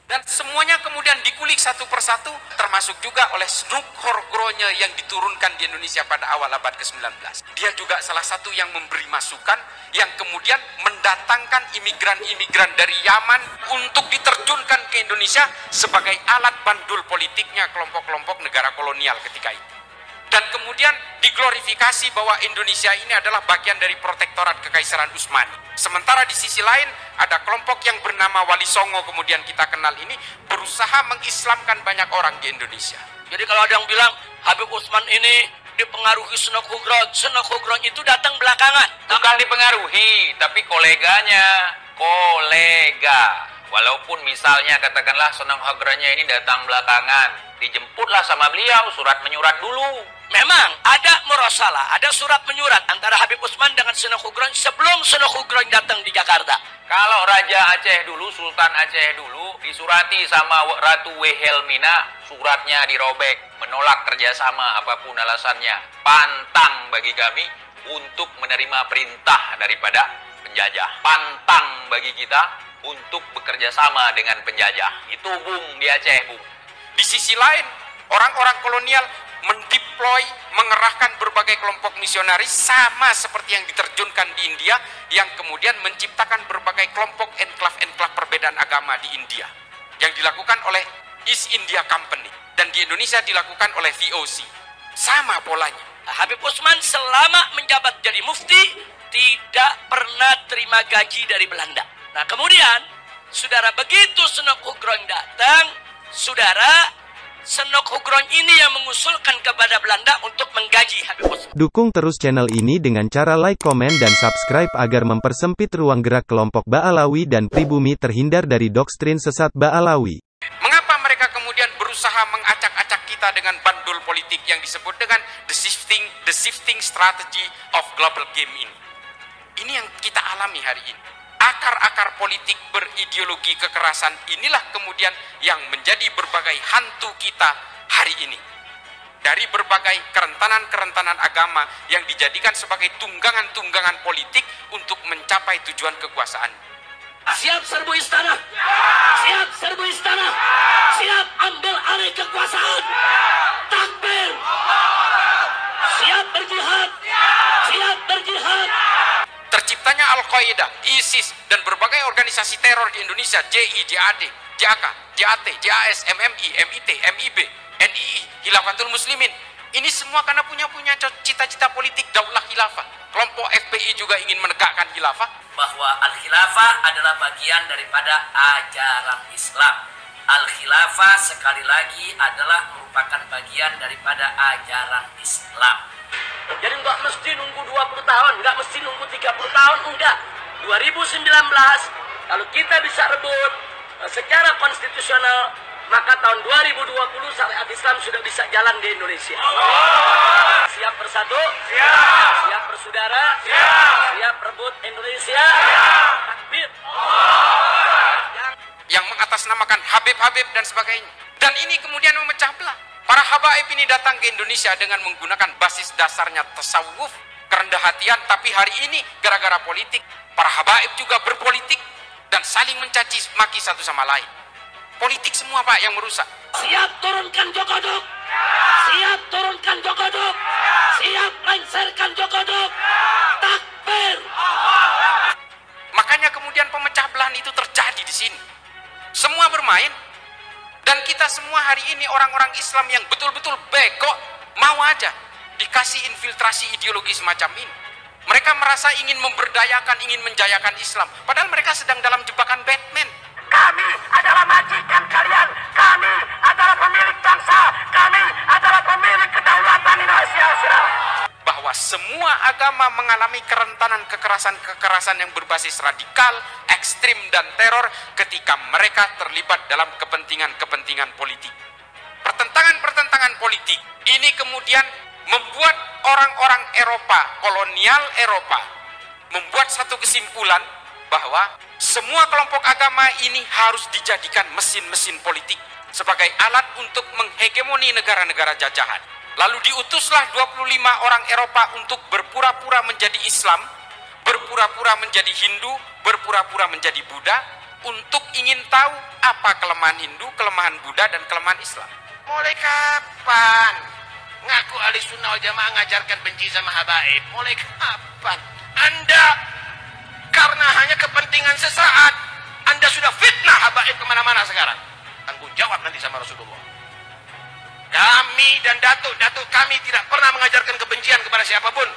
Dan semuanya kemudian dikulik satu persatu, termasuk juga oleh Snoek Horgronya yang diturunkan di Indonesia pada awal abad ke-19. Dia juga salah satu yang memberi masukan, yang kemudian mendatangkan imigran-imigran dari Yaman untuk diterjunkan ke Indonesia sebagai alat bandul politiknya kelompok-kelompok negara kolonial ketika itu. Dan kemudian diglorifikasi bahwa Indonesia ini adalah bagian dari protektorat Kekaisaran Utsmani. Sementara di sisi lain ada kelompok yang bernama Wali Songo, kemudian kita kenal ini, berusaha mengislamkan banyak orang di Indonesia. Jadi kalau ada yang bilang Habib Utsman ini dipengaruhi Snoek Hogron itu datang belakangan. Bukan dipengaruhi, tapi koleganya, kolega. Walaupun misalnya katakanlah Snoek Hogronnya ini datang belakangan, dijemputlah sama beliau, surat menyurat dulu. Memang ada murasalah, ada surat menyurat antara Habib Utsman dengan Snoek Hogron sebelum Snoek Hogron datang di Jakarta. Kalau Raja Aceh dulu, Sultan Aceh dulu, disurati sama Ratu Wilhelmina, suratnya dirobek, menolak kerjasama apapun alasannya. Pantang bagi kami untuk menerima perintah daripada penjajah. Pantang bagi kita untuk bekerja sama dengan penjajah. Itu Bung di Aceh, Bung. Di sisi lain, orang-orang kolonial mendeploy, mengerahkan berbagai kelompok misionaris sama seperti yang diterjunkan di India, yang kemudian menciptakan berbagai kelompok enklav-enklav perbedaan agama di India yang dilakukan oleh East India Company, dan di Indonesia dilakukan oleh VOC. Sama polanya. Habib Utsman selama menjabat jadi mufti tidak pernah terima gaji dari Belanda. Nah kemudian, saudara, begitu Snoek Hogron datang, saudara, Snoek Hogron ini yang mengusulkan kepada Belanda untuk menggaji Habib Utsman. Dukung terus channel ini dengan cara like, komen, dan subscribe agar mempersempit ruang gerak kelompok Ba'alawi dan pribumi terhindar dari doktrin sesat Ba'alawi. Mengapa mereka kemudian berusaha mengacak-acak kita dengan bandul politik yang disebut dengan the shifting strategy of global game ini? Ini yang kita alami hari ini. Akar-akar politik berideologi kekerasan inilah kemudian yang menjadi berbagai hantu kita hari ini. Dari berbagai kerentanan-kerentanan agama yang dijadikan sebagai tunggangan-tunggangan politik untuk mencapai tujuan kekuasaan. Siap serbu istana, siap serbu istana, siap ambil alih kekuasaan, takbir, siap berjihad, siap berjihad. Terciptanya Al-Qaeda, ISIS, dan berbagai organisasi teror di Indonesia, JI, JAD, JAK, JAT, JAS, MMI, MIT, MIB, NII, Khilafatul Muslimin. Ini semua karena punya cita-cita politik daulah khilafah. Kelompok FPI juga ingin menegakkan khilafah. Bahwa Al-Khilafah adalah bagian daripada ajaran Islam. Al-Khilafah sekali lagi adalah merupakan bagian daripada ajaran Islam. Jadi nggak mesti nunggu 20 tahun, nggak mesti nunggu 30 tahun, enggak. 2019, kalau kita bisa rebut secara konstitusional, maka tahun 2020 syariat Islam sudah bisa jalan di Indonesia. Siap bersatu? Siap. Siap bersaudara? Siap rebut Indonesia? Takbir. Yang mengatasnamakan Habib-Habib dan sebagainya. Dan ini kemudian memecah belah. Para habaib ini datang ke Indonesia dengan menggunakan basis dasarnya tasawuf, kerendah hatian, tapi hari ini gara-gara politik, para habaib juga berpolitik dan saling mencaci maki satu sama lain. Politik semua Pak yang merusak. Siap turunkan Jokoduk. Siap turunkan Jokoduk. Siap lengserkan Jokoduk. Takbir. Makanya kemudian pemecah belahan itu terjadi di sini. Semua bermain. Dan kita semua hari ini orang-orang Islam yang betul-betul bego, mau aja dikasih infiltrasi ideologi semacam ini. Mereka merasa ingin memberdayakan, ingin menjayakan Islam. Padahal mereka sedang dalam jebakan Batman. Kami adalah majikan kalian. Kami adalah pemilik bangsa. Kami adalah pemilik kedaulatan Indonesia. Bahwa semua agama mengalami kerentanan kekerasan-kekerasan yang berbasis radikal, ekstrim, dan teror ketika mereka terlibat dalam kepentingan-kepentingan politik. Pertentangan-pertentangan politik ini kemudian membuat orang-orang Eropa, kolonial Eropa, membuat satu kesimpulan bahwa semua kelompok agama ini harus dijadikan mesin-mesin politik sebagai alat untuk menghegemoni negara-negara jajahan. Lalu diutuslah 25 orang Eropa untuk berpura-pura menjadi Islam, berpura-pura menjadi Hindu, berpura-pura menjadi Buddha, untuk ingin tahu apa kelemahan Hindu, kelemahan Buddha, dan kelemahan Islam. Mulai kapan ngaku ahli sunnah wal jamaah ngajarkan benci sama habaib? Mulai kapan? Anda karena hanya kepentingan sesaat, Anda sudah fitnah habaib kemana-mana sekarang. Tanggung jawab nanti sama Rasulullah. Kami dan datuk-datuk kami tidak pernah mengajarkan kebencian kepada siapapun.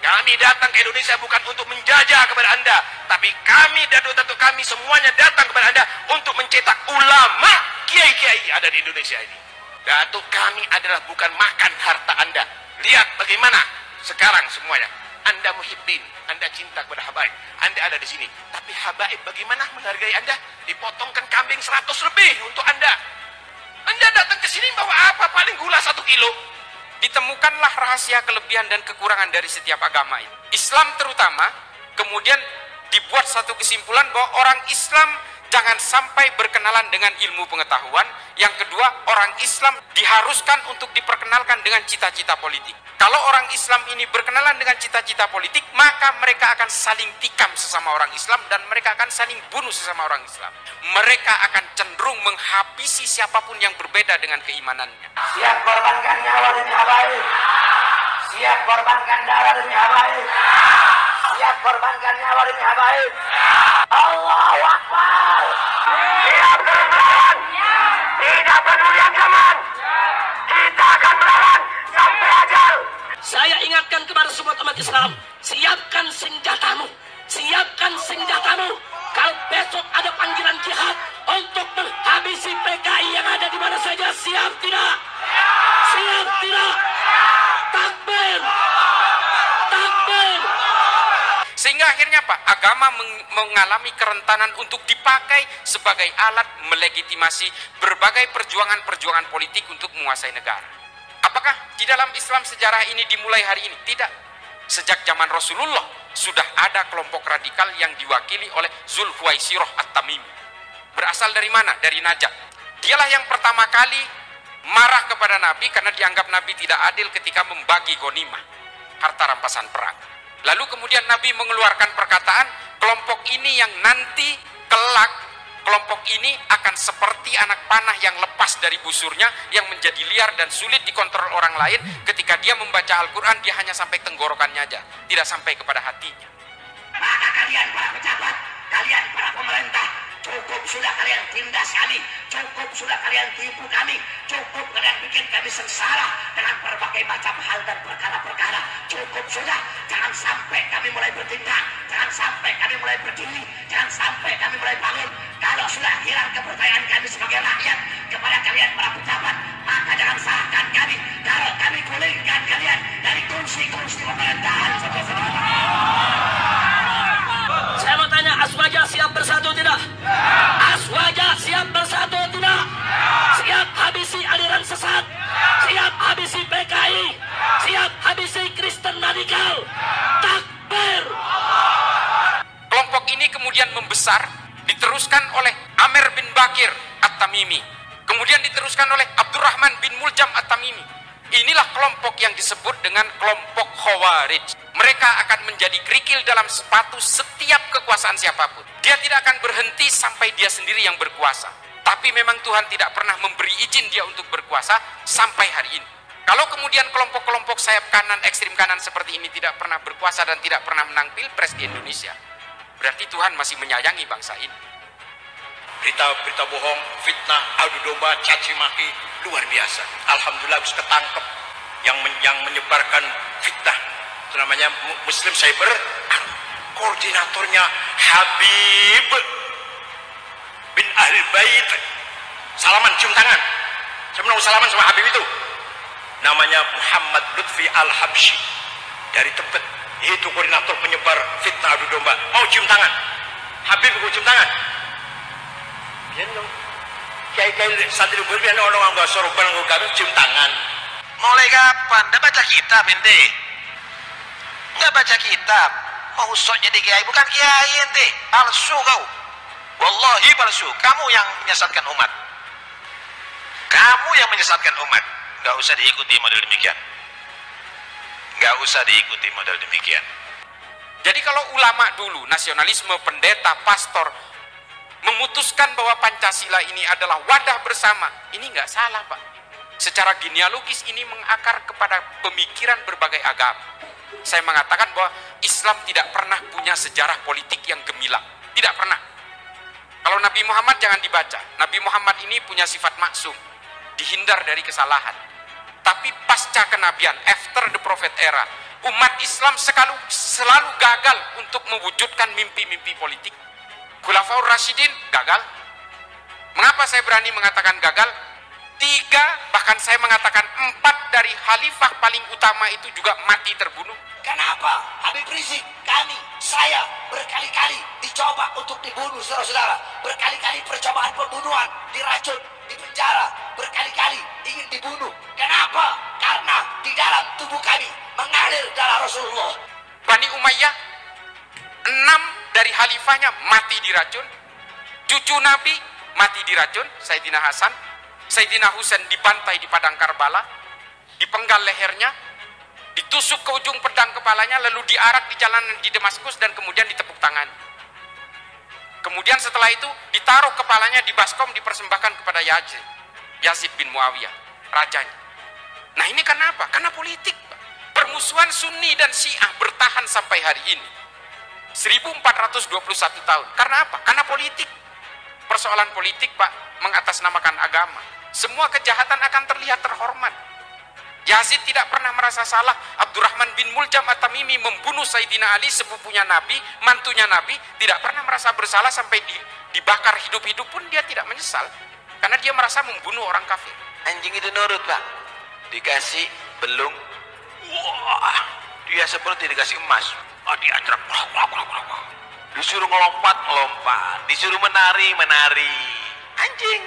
Kami datang ke Indonesia bukan untuk menjajah kepada Anda, tapi kami dan datuk-datuk kami semuanya datang kepada Anda untuk mencetak ulama, kiai-kiai ada di Indonesia ini. Datuk kami adalah bukan makan harta Anda. Lihat bagaimana sekarang semuanya. Anda muhibbin, Anda cinta kepada habaib, Anda ada di sini. Tapi habaib bagaimana menghargai Anda? Dipotongkan kambing 100 lebih untuk Anda. Anda datang ke sini bawa apa? Paling gula 1 kilo. Ditemukanlah rahasia kelebihan dan kekurangan dari setiap agama ini. Islam terutama, kemudian dibuat satu kesimpulan bahwa orang Islam jangan sampai berkenalan dengan ilmu pengetahuan. Yang kedua, orang Islam diharuskan untuk diperkenalkan dengan cita-cita politik. Kalau orang Islam ini berkenalan dengan cita-cita politik, maka mereka akan saling tikam sesama orang Islam dan mereka akan saling bunuh sesama orang Islam. Mereka akan cenderung menghabisi siapapun yang berbeda dengan keimanannya. Siap korbankan nyawa demi habaib. Siap korbankan darah demi habaib. Siap korbankan nyawa demi habaib. Allahu Akbar. Siap berperang. Tidak peduli ancaman. Kita akan melawan sampai ajal. Saya ingatkan kepada semua umat Islam, siapkan senjatamu, siapkan senjatamu. Kalau besok ada panggilan jihad untuk menghabisi PKI yang ada di mana saja, siap tidak? Siap tidak? Takbir! Takbir! Sehingga akhirnya apa? Agama mengalami kerentanan untuk dipakai sebagai alat melegitimasi berbagai perjuangan-perjuangan politik untuk menguasai negara. Apakah di dalam Islam sejarah ini dimulai hari ini? Tidak. Sejak zaman Rasulullah sudah ada kelompok radikal yang diwakili oleh Zulhuwaisirah At-Tamimi. Berasal dari mana? Dari Najd. Dialah yang pertama kali marah kepada Nabi karena dianggap Nabi tidak adil ketika membagi ghanimah, harta rampasan perang. Lalu kemudian Nabi mengeluarkan perkataan, kelompok ini yang nanti kelak, kelompok ini akan seperti anak panah yang lepas dari busurnya, yang menjadi liar dan sulit dikontrol orang lain. Ketika dia membaca Al-Quran, dia hanya sampai tenggorokannya aja, tidak sampai kepada hatinya. Maka kalian para pejabat, kalian para pemerintah, cukup sudah kalian tindas kami, cukup sudah kalian tipu kami, cukup kalian bikin kami sengsara dengan berbagai macam hal dan perkara-perkara. Cukup sudah, jangan sampai kami mulai bertindak, jangan sampai kami mulai berdiri, jangan sampai kami mulai bangun. Kalau sudah hilang kepercayaan kami sebagai rakyat kepada kalian para pejabat, maka jangan salahkan kami kalau kami gulingkan kalian dari kursi-kursi pemerintahan. Saya mau tanya, Aswaja siap bersatu tidak? Aswaja siap bersatu tidak? Siap habisi aliran sesat? Siap habisi PKI? Siap habisi Kristen radikal? Takbir! Kelompok ini kemudian membesar, diteruskan oleh Amir bin Bakir At-Tamimi, kemudian diteruskan oleh Abdurrahman bin Muljam At-Tamimi. Inilah kelompok yang disebut dengan kelompok Khawarij. Mereka akan menjadi kerikil dalam sepatu setiap kekuasaan siapapun. Dia tidak akan berhenti sampai dia sendiri yang berkuasa. Tapi memang Tuhan tidak pernah memberi izin dia untuk berkuasa sampai hari ini. Kalau kemudian kelompok-kelompok sayap kanan, ekstrim kanan seperti ini tidak pernah berkuasa dan tidak pernah menang pilpres di Indonesia, berarti Tuhan masih menyayangi bangsa ini. Berita-berita bohong, fitnah, adu domba, caci maki, luar biasa. Alhamdulillah bisa ketangkep yang menyebarkan fitnah. Itu namanya Muslim Cyber. Koordinatornya Habib bin Ahlul Bait. Salaman, cium tangan. Saya mau salaman sama Habib itu. Namanya Muhammad Lutfi Al-Habsyi dari Tebet. Itu koordinator penyebar fitnah adu domba. Mau cium tangan? Habib mau cium tangan? Yan dong. Kiai-kiai santri berbian orang nggak sorban nggak cium tangan. Mulai kapan? Nggak baca kitab ente? Nggak baca kitab? Mau sok jadi kiai? Bukan kiai ente. Palsu kau. Wallahi palsu. Kamu yang menyesatkan umat. Kamu yang menyesatkan umat. Nggak usah diikuti model demikian. Nggak usah diikuti model demikian. Jadi kalau ulama dulu, nasionalisme, pendeta, pastor, memutuskan bahwa Pancasila ini adalah wadah bersama, ini nggak salah, Pak. Secara genealogis ini mengakar kepada pemikiran berbagai agama. Saya mengatakan bahwa Islam tidak pernah punya sejarah politik yang gemilang, tidak pernah. Kalau Nabi Muhammad jangan dibaca. Nabi Muhammad ini punya sifat maksum, dihindar dari kesalahan. Tapi pasca kenabian, after the prophet era, umat Islam selalu gagal untuk mewujudkan mimpi-mimpi politik. Khulafaur Rasyidin gagal. Mengapa saya berani mengatakan gagal? 3, bahkan saya mengatakan 4 dari khalifah paling utama itu juga mati terbunuh. Kenapa? Habib Rizik, kami, saya berkali-kali dicoba untuk dibunuh, saudara-saudara. Berkali-kali percobaan pembunuhan, diracun, dipenjara, berkali-kali ingin dibunuh. Kenapa? Karena di dalam tubuh kami mengalir darah Rasulullah. Bani Umayyah, 6 dari khalifahnya mati diracun. Cucu Nabi mati diracun, Sayyidina Hasan. Sayyidina Husain dibantai di padang Karbala, dipenggal lehernya, ditusuk ke ujung pedang kepalanya, lalu diarak di jalanan di Damaskus dan kemudian ditepuk tangan. Kemudian setelah itu ditaruh kepalanya di baskom, dipersembahkan kepada Yazid bin Muawiyah, rajanya. Nah ini kenapa? Karena politik. Permusuhan Sunni dan Syiah bertahan sampai hari ini 1421 tahun. Karena apa? Karena politik. Persoalan politik, Pak, mengatasnamakan agama. Semua kejahatan akan terlihat terhormat. Yazid tidak pernah merasa salah. Abdurrahman bin Muljam At-Tamimi membunuh Sayyidina Ali, sepupunya Nabi, mantunya Nabi, tidak pernah merasa bersalah sampai dibakar hidup-hidup pun dia tidak menyesal. Karena dia merasa membunuh orang kafir. Anjing itu nurut, Pak. Dikasih belung, wah, dia seperti dikasih emas. Oh, diatrap. Disuruh ngelompat, disuruh menari. Anjing.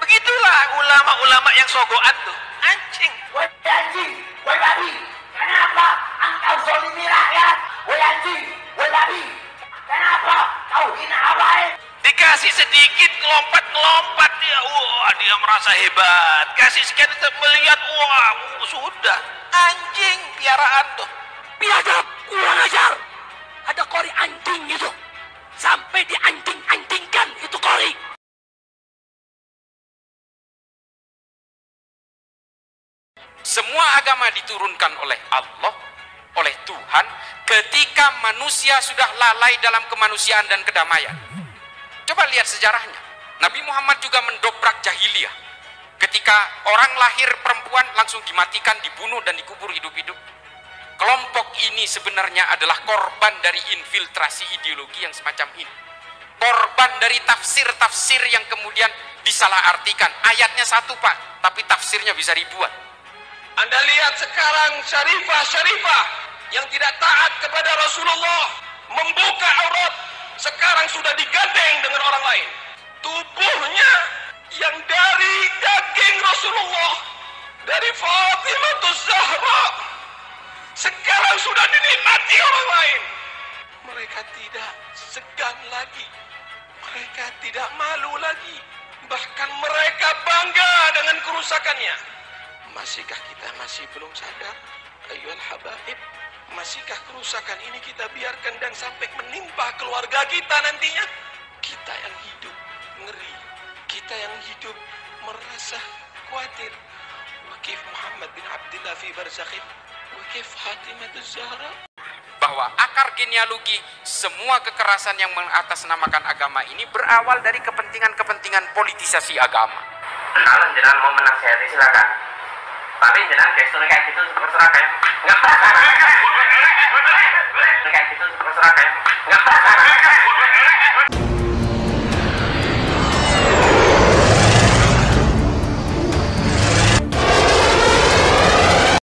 Begitulah ulama-ulama yang sogoan tuh. Anjing. Woi anjing, woi babi, kenapa engkau zalimi rakyat? Woi anjing, woi babi, kenapa kau hina habaib? Dikasih sedikit ngelompat dia. Wah, dia merasa hebat. Kasih sekian melihat, wah, sudah. Anjing piaraan tuh. Biadab, kurang ajar. Ada kori anjing itu. Sampai dianjing-anjingkan itu kori. Semua agama diturunkan oleh Allah, oleh Tuhan, ketika manusia sudah lalai dalam kemanusiaan dan kedamaian. Coba lihat sejarahnya. Nabi Muhammad juga mendobrak jahiliyah. Ketika orang lahir perempuan langsung dimatikan, dibunuh dan dikubur hidup-hidup. Kelompok ini sebenarnya adalah korban dari infiltrasi ideologi yang semacam ini. Korban dari tafsir-tafsir yang kemudian disalahartikan. Ayatnya satu, Pak, tapi tafsirnya bisa ribuan. Anda lihat sekarang syarifah yang tidak taat kepada Rasulullah, membuka aurat, sekarang sudah digandeng dengan orang lain. Tubuhnya yang dari daging Rasulullah, dari Fatimah Zahra, sekarang sudah dinikmati orang lain. Mereka tidak segan lagi, mereka tidak malu lagi, bahkan mereka bangga dengan kerusakannya. Masihkah kita masih belum sadar, ayyuhal habaib? Masihkah kerusakan ini kita biarkan dan sampai menimpa keluarga kita nantinya? Kita yang hidup ngeri, kita yang hidup merasa khawatir. Wakif Muhammad bin Abdullah fi barzakhin, wakif Fatimah Zahra. Bahwa akar genealogi semua kekerasan yang mengatasnamakan agama ini berawal dari kepentingan-kepentingan politisasi agama. Kalau jenengan mau menasihati silakan. Tapi jenengan gesturnya kayak gitu terserah kayak nggak kayak gitu terserah kayak nggak